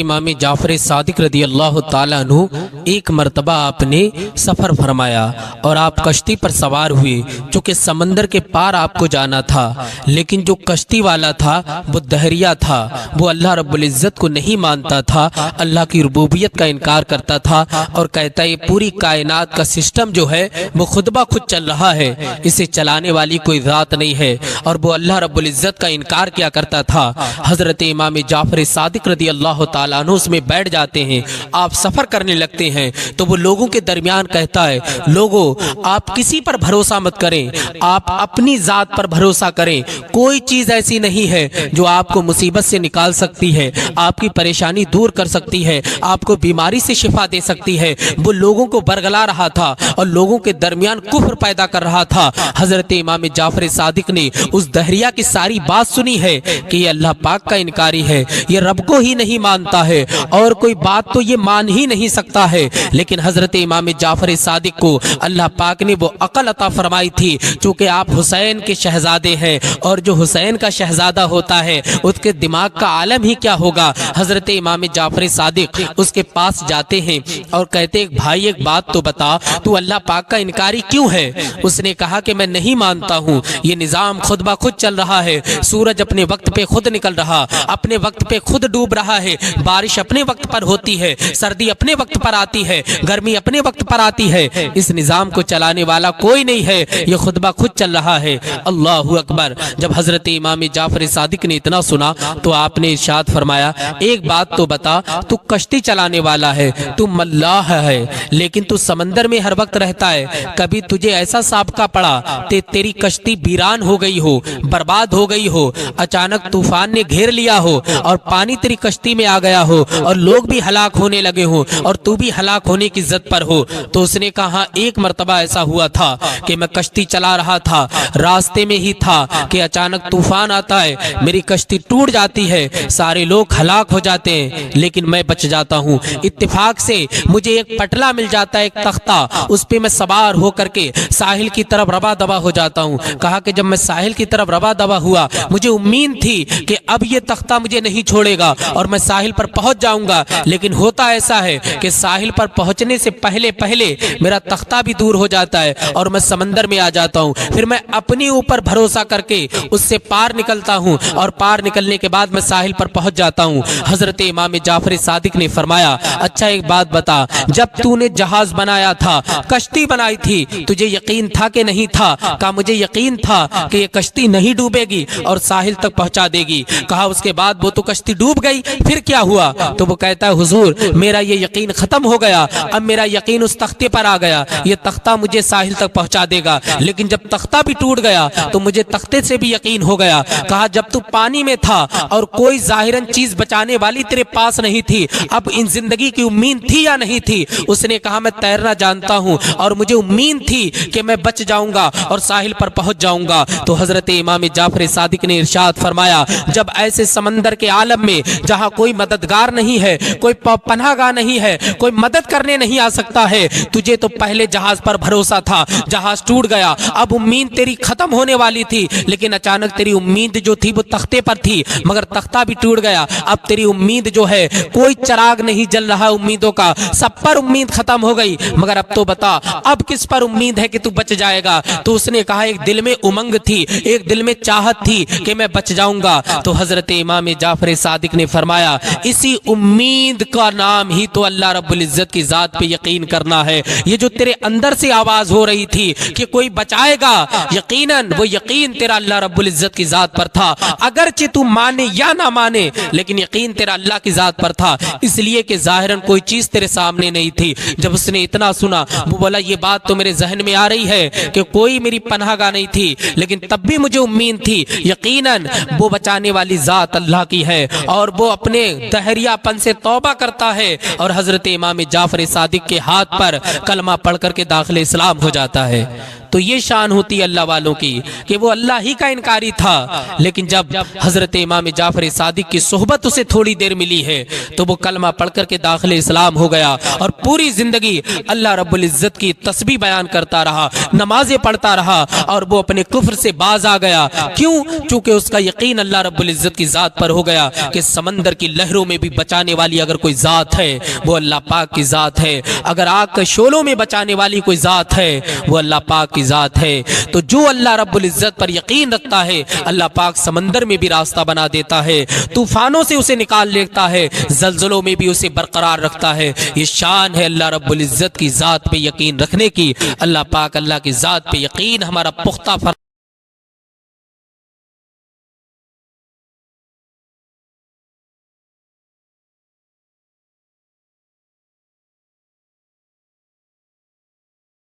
امام جعفر صادق رضی اللہ تعالیٰ عنہ ایک مرتبہ آپ نے سفر فرمایا اور آپ کشتی پر سوار ہوئے، چونکہ سمندر کے پار آپ کو جانا تھا، لیکن جو کشتی والا تھا وہ دہریہ تھا، وہ اللہ رب العزت کو نہیں مانتا تھا، اللہ کی ربوبیت کا انکار کرتا تھا اور کہتا ہے یہ پوری کائنات کا سسٹم جو ہے وہ خود بخود چل رہا ہے، اسے چلانے والی کوئی ذات نہیں ہے، اور وہ اللہ رب العزت کا انکار کیا کرتا تھا۔ حضرت امام جعفر صادق رضی اللہ تعالیٰ عنہ اس میں بیٹھ جاتے ہیں، آپ سفر کرنے لگتے ہیں تو وہ لوگوں کے درمیان کہتا ہے، لوگوں آپ کسی پر بھروسہ مت کریں، آپ اپنی ذات پر بھروسہ کریں، کوئی چیز ایسی نہیں ہے جو آپ کو مصیبت سے نکال سکتی ہے، آپ کی پریشانی دور کر سکتی ہے، آپ کو بیماری سے شفا دے سکتی ہے۔ وہ لوگوں کو برگلا رہا تھا اور لوگوں کے درمیان کفر پیدا کر رہا تھا۔ حضرت امام جعفر صادق نے اس دہریہ کی ساری بات سنی ہے کہ یہ اللہ پاک کا انکاری ہے، یہ رب کو ہی نہیں مانتا ہے اور کوئی بات تو یہ مان ہی نہیں سکتا ہے، لیکن حضرت امام جعفر صادق کو اللہ پاک نے وہ عقل عطا فرمائی تھی، چونکہ آپ حسین کے شہزادے ہیں اور جو حسین کا شہزادہ ہوتا ہے اس کے دماغ کا عالم ہی کیا ہوگا۔ حضرت امام جعفر صادق اس کے پاس جاتے ہیں اور کہتے ہیں بھائی ایک بات تو بتا، تو اللہ پاک کا انکاری کیوں ہے؟ اس نے کہا کہ میں نہیں مانتا ہوں، یہ نظام خود بخود چل رہا ہے، سورج اپنے وقت پہ خود نکل رہا، اپنے وقت پہ خود ڈوب رہا ہے، بارش اپنے وقت پر ہوتی ہے، سردی اپنے وقت پر آتی ہے، گرمی اپنے وقت پر آتی ہے، اس نظام کو چلانے والا کوئی نہیں ہے، یہ خود بخود چل رہا ہے۔ اللہ اکبر۔ جب حضرت امام جعفر صادق نے اتنا سنا تو آپ نے ارشاد فرمایا ایک بات تو بتا، تو کشتی چلانے والا ہے، تو ملاح ہے، لیکن تو سمندر میں ہر وقت رہتا ہے، کبھی تجھے ایسا سابقہ پڑا کہ تیری کشتی ویران ہو گئی ہو، برباد ہو گئی ہو، اچانک طوفان نے گھیر لیا ہو اور پانی تیری کشتی میں آ گیا ہو اور لوگ بھی ہلاک ہونے لگے ہوں اور تو بھی ہلاک ہونے کی ضد پر ہو؟ تو اس نے کہا ایک مرتبہ ایسا ہوا تھا کہ میں کشتی چلا رہا تھا، راستے میں ہی تھا کہ اچانک طوفان آتا ہے، میری کشتی ٹوٹ جاتی ہے، سارے لوگ ہلاک ہو جاتے ہیں لیکن میں بچ جاتا ہوں، اتفاق سے مجھے ایک پٹلا مل جاتا ہے، ایک تختہ، اس پہ میں سوار ہو کر کے ساحل کی طرف رواں دوا ہو جاتا ہوں۔ کہا کہ جب میں ساحل کی طرف رواں دوا ہوا مجھے امید تھی کہ اب یہ تختہ مجھے نہیں چھوڑے گا اور میں ساحل پر پہنچ جاؤں گا، لیکن ہوتا ایسا ہے کہ ساحل پر پہنچنے سے پہلے میرا تختہ بھی دور ہو جاتا ہے اور میں سمندر میں آ جاتا ہوں، پھر میں اپنی اوپر بھروسہ کر کے اس سے پار نکلتا ہوں اور پار نکلنے کے بعد میں ساحل پر پہنچ جاتا ہوں۔ حضرت امام جعفر صادق نے فرمایا اچھا ایک بات بتا، جب تو نے جہاز بنایا تھا، کشتی بنائی تھی، تجھے یقین تھا کہ نہیں تھا؟ کہا مجھے یقین تھا کہ یہ کشتی نہیں ڈوبے گی اور ساحل تک پہنچا دے گی۔ کہا اس کے بعد وہ تو کشتی ڈوب گئی، پھر کیا ہوا؟ تو وہ کہتا ہے حضور میرا یہ یقین ختم ہو گیا، اب میرا یقین اس تختے پر آ گیا، یہ تختہ مجھے ساحل تک پہنچا دے گا، لیکن جب تختہ بھی ٹوٹ گیا تو مجھے تختے سے بھی یقین ہو گیا۔ کہا جب تو پانی میں تھا اور کوئی ظاہراً چیز بچانے والی تیرے پاس نہیں تھی، اب ان زندگی کی امید تھی یا نہیں تھی؟ اس نے کہا میں تیرنا جانتا ہوں اور مجھے امید تھی کہ میں بچ جاؤں گا اور ساحل پر پہنچ جاؤں گا۔ تو حضرت امام جعفر صادق نے ارشاد فرمایا جب ایسے سمندر کے عالم میں جہاں کوئی مددگار نہیں ہے، کوئی پناہ گاہ نہیں ہے، کوئی مدد کرنے نہیں آ سکتا ہے، تجھے تو پہلے جہاز پر بھروسہ تھا، جہاز ٹوٹ گیا، اب امید تیری ختم ہونے والی تھی، لیکن اچانک تیری امید جو تھی وہ تختے پر تھی، مگر تختہ بھی ٹوٹ گیا، اب تیری امید جو ہے کوئی چراغ نہیں جل رہا امیدوں کا، سب پر امید ختم ہو گئی، مگر اب تو بتا اب کس پر امید ہے کہ تو بچ جائے گا؟ تو اس نے کہا ایک دل میں امنگ تھی، ایک دل میں چاہت تھی کہ میں بچ جاؤں گا۔ تو حضرت امام جعفر صادق نے فرمایا اسی امید کا نام ہی تو اللہ رب العزت کی ذات پہ یقین کرنا ہے۔ یہ جو تیرے اندر سے آواز ہو رہی تھی کہ کوئی بچائے گا، یقیناً وہ یقین تیرا اللہ رب العزت کی ذات پر تھا، اگرچہ تو مانے یا نہ مانے لیکن یقین تیرا اللہ کی ذات پر تھا، اس لیے کہ ظاہراً کوئی چیز تیرے سامنے نہیں تھی۔ جب اس نے اتنا سنا وہ بولا یہ بات تو میرے ذہن میں آ رہی ہے کہ کوئی میری پناہ گاہ نہیں تھی، لیکن تب بھی مجھے امید تھی یقیناً وہ بچانے والی ذات اللہ کی ہے، اور وہ اپنے دہریہ پن سے توبہ کرتا ہے اور حضرت امام جعفر صادق کے ہاتھ پر کلمہ پڑھ کر کے داخل اسلام ہو جاتا ہے۔ تو یہ شان ہوتی ہے اللہ والوں کی کہ وہ اللہ ہی کا انکاری تھا، لیکن جب حضرت امام جعفر صادق کی صحبت اسے تھوڑی دیر ملی ہے تو وہ کلمہ پڑھ کر کے داخل اسلام ہو گیا، اور پوری زندگی اللہ رب العزت کی تسبیح بیان کرتا رہا، نمازیں پڑھتا رہا، اور وہ اپنے کفر سے باز آ گیا۔ کیوں؟ چونکہ اس کا یقین اللہ رب العزت کی ذات پر ہو گیا کہ سمندر کی لہروں میں بھی بچانے والی اگر کوئی ذات ہے وہ اللہ پاک کی ذات ہے، اگر آگ کے شعلوں میں بچانے والی کوئی ذات ہے وہ اللہ پاک کی ذات ہے۔ تو جو اللہ رب العزت پر یقین رکھتا ہے اللہ پاک سمندر میں بھی راستہ بنا دیتا ہے، طوفانوں سے اسے نکال لیتا ہے، زلزلوں میں بھی اسے برقرار رکھتا ہے۔ یہ شان ہے اللہ رب العزت کی ذات پہ یقین رکھنے کی۔ اللہ پاک اللہ کی ذات پہ یقین ہمارا پختہ